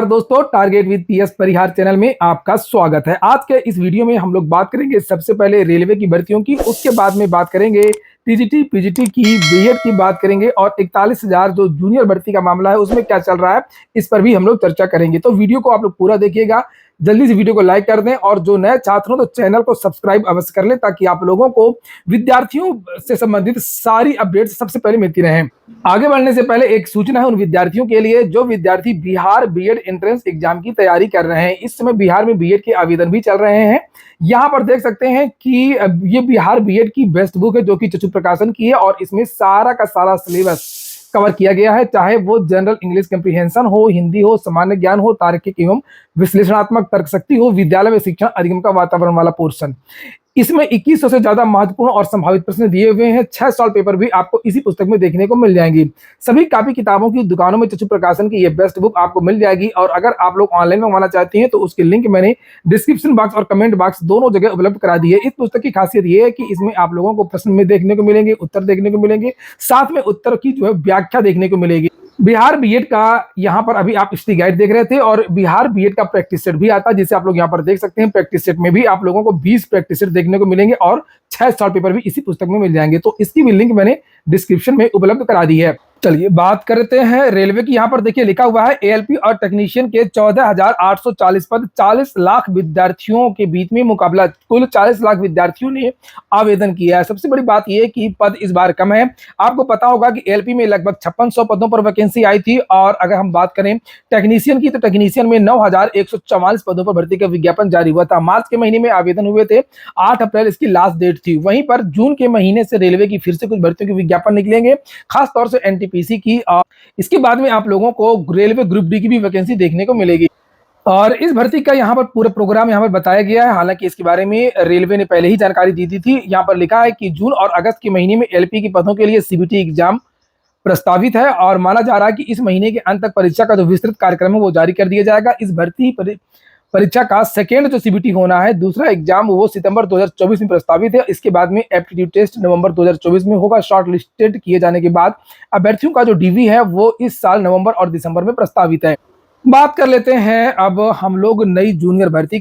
दोस्तों, target with PS Parihar channel में आपका स्वागत है। आज के इस वीडियो में हम लोग बात करेंगे सबसे पहले रेलवे की भर्तियों की, उसके बाद में बात करेंगे टीजीटी पीजीटी की, बीएड की बात करेंगे और 41,000 जो जूनियर भर्ती का मामला है उसमें क्या चल रहा है इस पर भी हम लोग चर्चा करेंगे। तो वीडियो को आप लोग पूरा देखिएगा, जल्दी से वीडियो को लाइक कर दें और जो नए छात्र हो तो चैनल को सब्सक्राइब अवश्य कर लें ताकि आप लोगों को विद्यार्थियों से संबंधित सारी अपडेट सबसे पहले मिलती रहें। आगे बढ़ने से पहले एक सूचना है उन विद्यार्थियों के लिए जो विद्यार्थी बिहार बीएड एंट्रेंस एग्जाम की तैयारी कर रहे हैं। इस समय बिहार में बीएड के आवेदन भी चल रहे हैं। यहाँ पर देख सकते हैं कि ये बिहार बीएड की बेस्ट बुक है जो कि चक्षु प्रकाशन की है और इसमें सारा का सारा सिलेबस कवर किया गया है, चाहे वो जनरल इंग्लिश कंप्रीहेंशन हो, हिंदी हो, सामान्य ज्ञान हो, तार्किक एवं विश्लेषणात्मक तर्क शक्ति हो, विद्यालय में शिक्षण अधिगम का वातावरण वाला पोर्शन। इसमें 2100 से ज्यादा महत्वपूर्ण और संभावित प्रश्न दिए हुए हैं। 6 सॉल्व पेपर भी आपको इसी पुस्तक में देखने को मिल जाएंगी। सभी कॉपी किताबों की दुकानों में चक्षु प्रकाशन की ये बेस्ट बुक आपको मिल जाएगी और अगर आप लोग ऑनलाइन मंगवाना चाहते हैं तो उसकी लिंक मैंने डिस्क्रिप्शन बॉक्स और कमेंट बॉक्स दोनों जगह उपलब्ध करा दी है। इस पुस्तक की खासियत ये है कि इसमें आप लोगों को प्रश्न में देखने को मिलेंगे, उत्तर देखने को मिलेंगे, साथ में उत्तर की जो है व्याख्या देखने को मिलेगी। बिहार बीएड का यहाँ पर अभी आप स्टडी गाइड देख रहे थे और बिहार बीएड का प्रैक्टिस सेट भी आता है जिसे आप लोग यहाँ पर देख सकते हैं। प्रैक्टिस सेट में भी आप लोगों को 20 प्रैक्टिस सेट देखने को मिलेंगे और 6 सॉल्व पेपर भी इसी पुस्तक में मिल जाएंगे। तो इसकी भी लिंक मैंने डिस्क्रिप्शन में उपलब्ध करा दी है। चलिए बात करते हैं रेलवे की। यहाँ पर देखिए लिखा हुआ है एएलपी और टेक्नीशियन के 14,840 पद, 40 लाख विद्यार्थियों के बीच में मुकाबला। कुल 40 लाख विद्यार्थियों ने आवेदन किया है। सबसे बड़ी बात यह है कि पद इस बार कम है। आपको पता होगा कि एएलपी में लगभग 5600 पदों पर वैकेंसी आई थी और अगर हम बात करें टेक्नीशियन की तो टेक्नीशियन में 9,144 पदों पर भर्ती का विज्ञापन जारी हुआ था। मार्च के महीने में आवेदन हुए थे, 8 अप्रैल इसकी लास्ट डेट थी। वहीं पर जून के महीने से रेलवे की फिर से कुछ भर्तियों के विज्ञापन निकलेंगे, खासतौर से एनटीपीसी की। इसके बाद में आप लोगों को रेलवे ग्रुप डी की भी वैकेंसी देखने को मिलेगी और इस भर्ती का यहाँ पर पूरा प्रोग्राम यहाँ पर बताया गया है। हालांकि इसके बारे में रेलवे ने पहले ही जानकारी दी थी। यहाँ पर लिखा है कि जून और अगस्त के महीने में एलपी की पदों के लिए सीबीटी एग्जाम प्रस्तावित है और माना जा रहा है कि इस महीने के अंत तक परीक्षा का जो विस्तृत कार्यक्रम है वो जारी कर दिया जाएगा। इस भर्ती परीक्षा का सेकेंड जो सीबीटी होना है, दूसरा एग्जाम, वो सितंबर 2024 में प्रस्तावित है। इसके बाद में एप्टीट्यूड टेस्ट नवंबर 2024 में होगा। शॉर्ट लिस्टेड किए जाने के बाद अभ्यर्थियों का जो डीवी है वो इस साल नवंबर और दिसंबर में प्रस्तावित है। बात कर लेते हैं अब हम लोग नई जूनियर भर्ती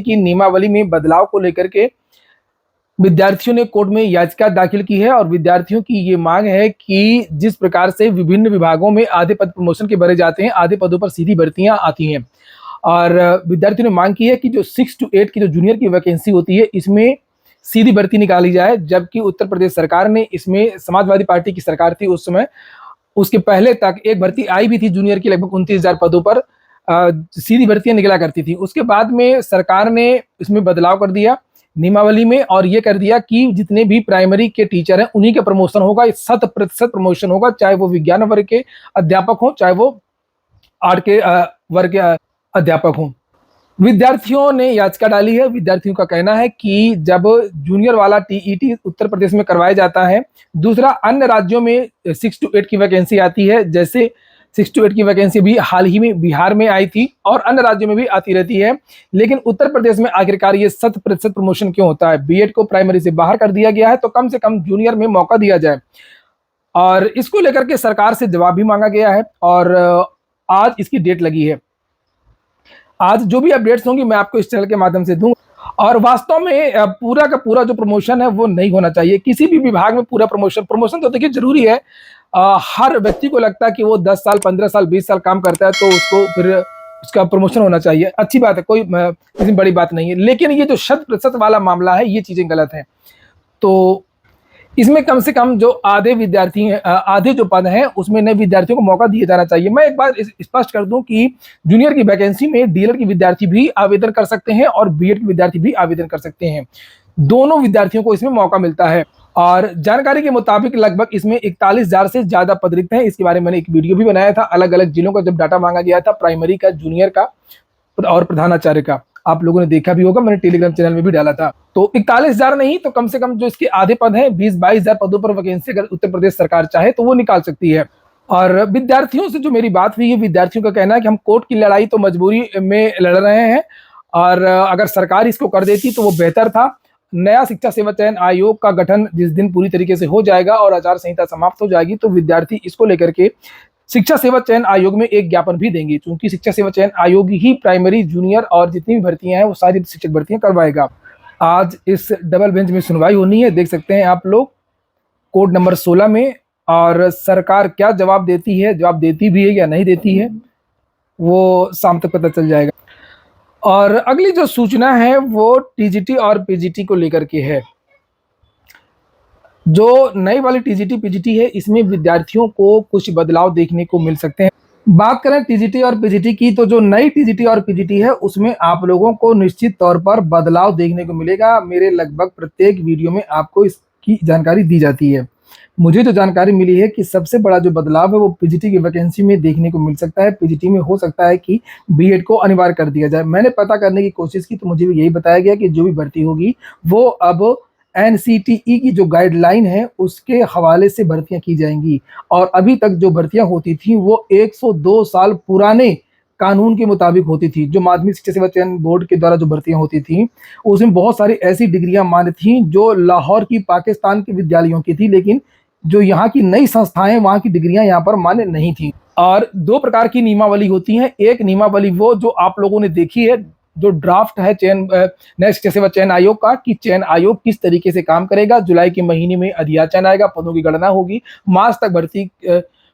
की नियमावली में बदलाव को लेकर के विद्यार्थियों ने कोर्ट में याचिका दाखिल की है और विद्यार्थियों की ये मांग है कि जिस प्रकार से विभिन्न विभागों में आधे पद प्रमोशन के भरे जाते हैं, आधे पदों पर सीधी भर्तियां आती हैं और विद्यार्थियों ने मांग की है कि जो 6 to 8 की जो जूनियर की वैकेंसी होती है इसमें सीधी भर्ती निकाली जाए। जबकि उत्तर प्रदेश सरकार ने इसमें, समाजवादी पार्टी की सरकार थी उस समय, उसके पहले तक एक भर्ती आई भी थी जूनियर की लगभग 29,000 पदों पर सीधी भर्तियां निकला करती थी। उसके बाद में सरकार ने इसमें बदलाव कर दिया नियमावली में और ये कर दिया कि जितने भी प्राइमरी के टीचर हैं उन्हीं का प्रमोशन होगा, 100% प्रमोशन होगा, चाहे वो विज्ञान वर्ग के अध्यापक हो चाहे वो आर्ट के वर्ग के अध्यापक हों। विद्यार्थियों ने याचिका डाली है। विद्यार्थियों का कहना है कि जब जूनियर वाला टीईटी उत्तर प्रदेश में करवाया जाता है, दूसरा अन्य राज्यों में 6 to 8 की वैकेंसी आती है, जैसे 6 to 8 की वैकेंसी भी हाल ही में बिहार में आई थी और अन्य राज्यों में भी आती रहती है, लेकिन उत्तर प्रदेश में आखिरकार ये 100% प्रमोशन क्यों होता है? बीएड को प्राइमरी से बाहर कर दिया गया है तो कम से कम जूनियर में मौका दिया जाए और इसको लेकर के सरकार से जवाब भी मांगा गया है और आज इसकी डेट लगी है। आज जो भी अपडेट्स होंगी मैं आपको इस चैनल के माध्यम से दूंगा और वास्तव में पूरा का पूरा जो प्रमोशन है वो नहीं होना चाहिए किसी भी विभाग में। पूरा प्रमोशन तो देखिए जरूरी है। हर व्यक्ति को लगता है कि वो 10 साल 15 साल 20 साल काम करता है तो उसको फिर उसका प्रमोशन होना चाहिए, अच्छी बात है, कोई इतनी बड़ी बात नहीं है। लेकिन ये जो 100% वाला मामला है ये चीजें गलत है। तो इसमें कम से कम जो आधे विद्यार्थी हैं, आधे जो पद हैं उसमें नए विद्यार्थियों को मौका दिया जाना चाहिए। मैं एक बात स्पष्ट कर दूं कि जूनियर की वैकेंसी में डीएलएड के विद्यार्थी भी आवेदन कर सकते हैं और बीएड के विद्यार्थी भी आवेदन कर सकते हैं। दोनों विद्यार्थियों को इसमें मौका मिलता है और जानकारी के मुताबिक लगभग इसमें 41,000 से ज्यादा पद रिक्त हैं। इसके बारे में मैंने एक वीडियो भी बनाया था, अलग अलग जिलों का जब डाटा मांगा गया था, प्राइमरी का, जूनियर का और प्रधानाचार्य का, आप लोगों ने देखा भी होगा, मैंने टेलीग्राम चैनल में भी डाला था। तो 41,000 नहीं तो कम से कम जो इसके आधे पद हैं 20-22,000 पदों पर वैकेंसी अगर उत्तर प्रदेश सरकार चाहे तो वो निकाल सकती है। और विद्यार्थियों से जो मेरी बात हुई है, विद्यार्थियों का कहना है कि हम कोर्ट की लड़ाई तो मजबूरी में लड़ रहे हैं और अगर सरकार इसको कर देती तो वो बेहतर था। नया शिक्षा सेवा चयन आयोग का गठन जिस दिन पूरी तरीके से हो जाएगा और आचार संहिता समाप्त हो जाएगी तो विद्यार्थी इसको लेकर के शिक्षा सेवा चयन आयोग में एक ज्ञापन भी देंगे, क्योंकि शिक्षा सेवा चयन आयोग ही प्राइमरी, जूनियर और जितनी भी भर्तियां हैं वो सारी शिक्षक भर्तियां करवाएगा। आज इस डबल बेंच में सुनवाई होनी है, देख सकते हैं आप लोग कोड नंबर 16 में। और सरकार क्या जवाब देती है, जवाब देती भी है या नहीं देती है, वो शाम तक पता चल जाएगा। और अगली जो सूचना है वो टीजीटी और पीजीटी को लेकर के है। जो नई वाली टीजीटी पीजीटी है, इसमें विद्यार्थियों को कुछ बदलाव देखने को मिल सकते हैं। बात करें टीजीटी और पीजीटी की, तो जो नई टीजीटी और पीजीटी है उसमें आप लोगों को निश्चित तौर पर बदलाव देखने को मिलेगा। मेरे लगभग प्रत्येक वीडियो में आपको इसकी जानकारी दी जाती है। मुझे जो जानकारी मिली है कि सबसे बड़ा जो बदलाव है वो पीजीटी की वैकेंसी में देखने को मिल सकता है। पीजीटी में हो सकता है कि बीएड को अनिवार्य कर दिया जाए। मैंने पता करने की कोशिश की तो मुझे भी यही बताया गया कि जो भी भर्ती होगी वो अब एनसीटीई की जो गाइडलाइन है उसके हवाले से भर्तियां की जाएंगी। और अभी तक जो भर्तियां होती थी वो 102 साल पुराने कानून के मुताबिक होती थी। जो माध्यमिक शिक्षा सेवा चयन बोर्ड के द्वारा जो भर्तियां होती थी उसमें बहुत सारी ऐसी डिग्रियां मान्य थी जो लाहौर की पाकिस्तान के विद्यालयों की थी, लेकिन जो यहाँ की नई संस्थाएं वहाँ की डिग्रियां यहाँ पर मान्य नहीं थी। और दो प्रकार की नियमावली होती है। एक नियमावली वो जो आप लोगों ने देखी है, जो ड्राफ्ट है चयन नए शिक्षा सेवा चयन आयोग का, कि चयन आयोग किस तरीके से काम करेगा। जुलाई के महीने में अधियाचन आएगा, पदों की गणना होगी, मार्च तक भर्ती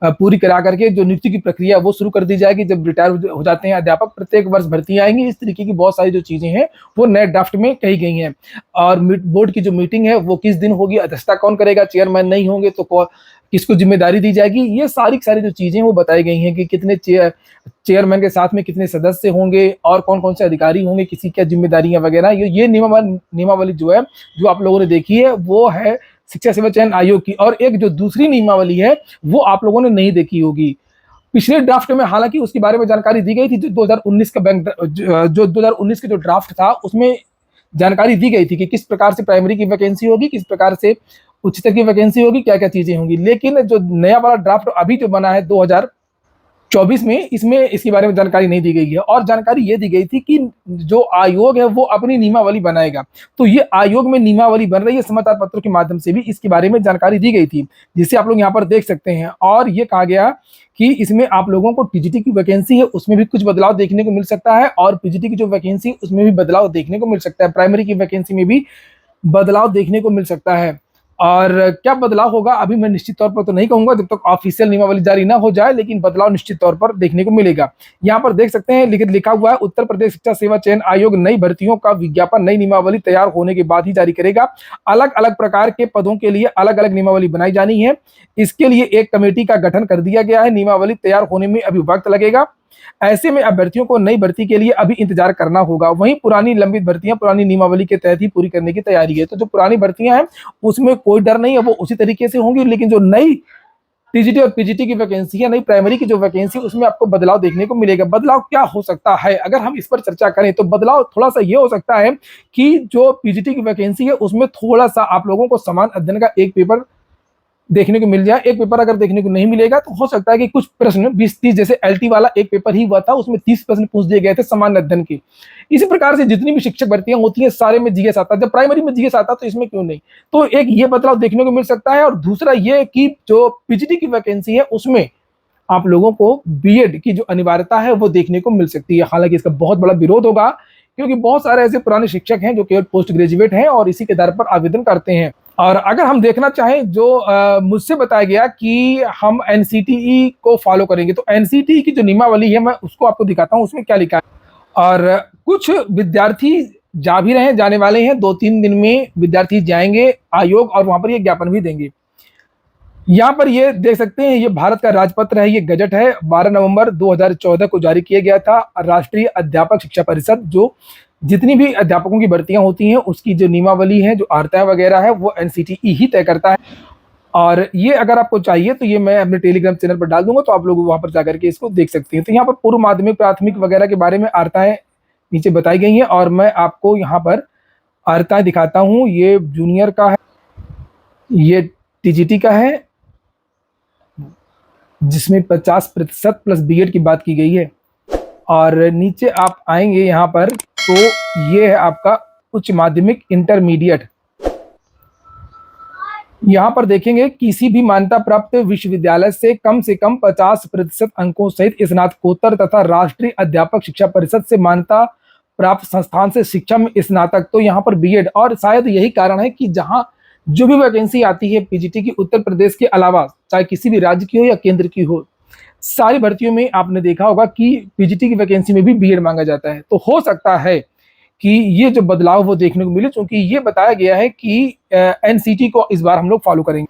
पूरी करा करके जो नियुक्ति की प्रक्रिया वो शुरू कर दी जाएगी। जब रिटायर हो जाते हैं अध्यापक, प्रत्येक वर्ष भर्ती आएंगी। इस तरीके की बहुत सारी जो चीजें हैं वो नए ड्राफ्ट में कही गई हैं। और बोर्ड की जो मीटिंग है वो किस दिन होगी, अध्यक्षता कौन करेगा, चेयरमैन नहीं होंगे तो किसको जिम्मेदारी दी जाएगी, ये सारी जो चीजें वो बताई गई हैं कि कितने चेयरमैन के साथ में कितने सदस्य होंगे और कौन कौन से अधिकारी होंगे, किसी क्या जिम्मेदारियां वगैरह। ये नियमावली जो है, जो आप लोगों ने देखी है वो है शिक्षा सेवा चयन आयोग की। और एक जो दूसरी नियमावली है वो आप लोगों ने नहीं देखी होगी। पिछले ड्राफ्ट में हालांकि उसके बारे में जानकारी दी गई थी। जो 2019 का जो 2019 का जो ड्राफ्ट था उसमें जानकारी दी गई थी कि किस प्रकार से प्राइमरी की वैकेंसी होगी, किस प्रकार से उच्चतर की वैकेंसी होगी, क्या क्या चीजें होंगी। लेकिन जो नया वाला ड्राफ्ट अभी जो बना है 2024 में, इसमें इसके बारे में जानकारी नहीं दी गई है। और जानकारी ये दी गई थी कि जो आयोग है वो अपनी नियमावली बनाएगा। तो ये आयोग में नियमावली बन रही है, समाचार पत्रों के माध्यम से भी इसके बारे में जानकारी दी गई थी, जिसे आप लोग यहाँ पर देख सकते हैं। और ये कहा गया कि इसमें आप लोगों को टीजीटी की वैकेंसी है उसमें भी कुछ बदलाव देखने को मिल सकता है, और पीजीटी की जो वैकेंसी उसमें भी बदलाव देखने को मिल सकता है, प्राइमरी की वैकेंसी में भी बदलाव देखने को मिल सकता है। और क्या बदलाव होगा अभी मैं निश्चित तौर पर तो नहीं कहूंगा जब तक ऑफिशियल नियमावली जारी ना हो जाए, लेकिन बदलाव निश्चित तौर पर देखने को मिलेगा। यहाँ पर देख सकते हैं लिखा हुआ है, उत्तर प्रदेश शिक्षा सेवा चयन आयोग नई भर्तियों का विज्ञापन नई नियमावली तैयार होने के बाद ही जारी करेगा। अलग अलग प्रकार के पदों के लिए अलग अलग नियमावली बनाई जानी है। इसके लिए एक कमेटी का गठन कर दिया गया है। नियमावली तैयार होने में अभी वक्त लगेगा। ऐसे में अभ्यर्थियों को नई भर्ती के लिए अभी इंतजार करना होगा। वहीं पुरानी लंबित भर्तियां पुरानी नियमावली के तहत ही पूरी करने की तैयारी है। तो जो पुरानी भर्तियां हैं उसमें कोई डर नहीं है, वो उसी तरीके से होंगी। लेकिन जो नई टीजीटी और पीजीटी की वैकेंसी है, नई प्राइमरी की जो वैकेंसी, उसमें आपको बदलाव देखने को मिलेगा। बदलाव क्या हो सकता है, अगर हम इस पर चर्चा करें तो बदलाव थोड़ा सा ये हो सकता है कि जो पीजीटी की वैकेंसी है उसमें थोड़ा सा आप लोगों को समान अध्ययन का एक पेपर देखने को मिल जाए। एक पेपर अगर देखने को नहीं मिलेगा तो हो सकता है कि कुछ प्रश्न 20-30, जैसे एलटी वाला एक पेपर ही हुआ था उसमें 30 प्रश्न पूछ दिए गए थे समान अध्ययन के। इसी प्रकार से जितनी भी शिक्षक भर्तियां होती हैं सारे में जीएस आता है। जब प्राइमरी में जीएस आता तो इसमें क्यों नहीं। तो एक ये बदलाव देखने को मिल सकता है। और दूसरा ये कि जो पीजीटी की वैकेंसी है उसमें आप लोगों को बीएड की जो अनिवार्यता है वो देखने को मिल सकती है। हालांकि इसका बहुत बड़ा विरोध होगा, क्योंकि बहुत सारे ऐसे पुराने शिक्षक हैं जो केवल पोस्ट ग्रेजुएट हैं और इसी के आधार पर आवेदन करते हैं। और अगर हम देखना चाहें, जो मुझसे बताया गया कि हम एनसीटीई को फॉलो करेंगे, तो एनसीटीई की जो नियमावली है मैं उसको आपको दिखाता हूँ, उसमें क्या लिखा है। और कुछ विद्यार्थी जा भी रहे हैं, जाने वाले हैं, 2-3 दिन में विद्यार्थी जाएंगे आयोग और वहां पर ये ज्ञापन भी देंगे। यहाँ पर ये देख सकते हैं, ये भारत का राजपत्र है, ये गजट है। 12 नवंबर 2014 को जारी किया गया था। राष्ट्रीय अध्यापक शिक्षा परिषद जो जितनी भी अध्यापकों की भर्तियां होती हैं उसकी जो नियमावली है, जो आर्ता वगैरह है, वो एनसीटीई ही तय करता है। और ये अगर आपको चाहिए तो ये मैं अपने टेलीग्राम चैनल पर डाल दूंगा, तो आप लोग वहां पर जाकर के इसको देख सकते हैं। तो यहाँ पर पूर्व माध्यमिक, प्राथमिक वगैरह के बारे में आर्ताएं नीचे बताई गई हैं। और मैं आपको यहाँ पर आर्ताएं दिखाता हूँ। ये जूनियर का है, ये टीजीटी का है, जिसमें 50% प्लस बीएड की बात की गई है। और नीचे आप आएंगे यहाँ पर तो ये है आपका उच्च माध्यमिक इंटरमीडिएट। यहाँ पर देखेंगे किसी भी मान्यता प्राप्त विश्वविद्यालय से कम 50% अंकों सहित स्नातकोत्तर तथा राष्ट्रीय अध्यापक शिक्षा परिषद से मान्यता प्राप्त संस्थान से शिक्षा में स्नातक, तो यहाँ पर बीएड। और शायद यही कारण है कि जहाँ जो भी वैकेंसी आती है पीजीटी की उत्तर प्रदेश के अलावा, चाहे किसी भी राज्य की हो या केंद्र की हो, सारी भर्तियों में आपने देखा होगा कि पीजीटी की वैकेंसी में भी बीएड मांगा जाता है। तो हो सकता है कि ये जो बदलाव वो देखने को मिले, क्योंकि ये बताया गया है कि एनसीटी को इस बार हम लोग फॉलो करेंगे।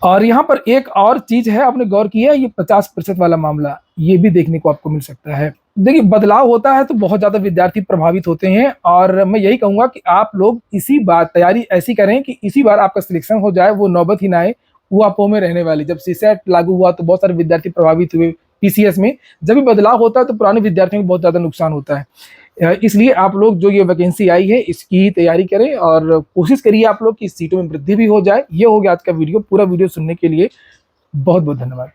और यहाँ पर एक और चीज है, आपने गौर किया, ये 50% वाला मामला, ये भी देखने को आपको मिल सकता है। देखिए, बदलाव होता है तो बहुत ज्यादा विद्यार्थी प्रभावित होते हैं, और मैं यही कहूंगा कि आप लोग इसी बार तैयारी ऐसी करें कि इसी बार आपका सिलेक्शन हो जाए, वो नौबत ही ना आए वो आपो में रहने वाली। जब सीसेट लागू हुआ तो बहुत सारे विद्यार्थी प्रभावित हुए, पीसीएस में जब भी बदलाव होता है तो पुराने विद्यार्थियों को बहुत ज्यादा नुकसान होता है। इसलिए आप लोग जो ये वैकेंसी आई है इसकी तैयारी करें और कोशिश करिए आप लोग की सीटों में वृद्धि भी हो जाए। ये हो गया आज का वीडियो। पूरा वीडियो सुनने के लिए बहुत बहुत धन्यवाद।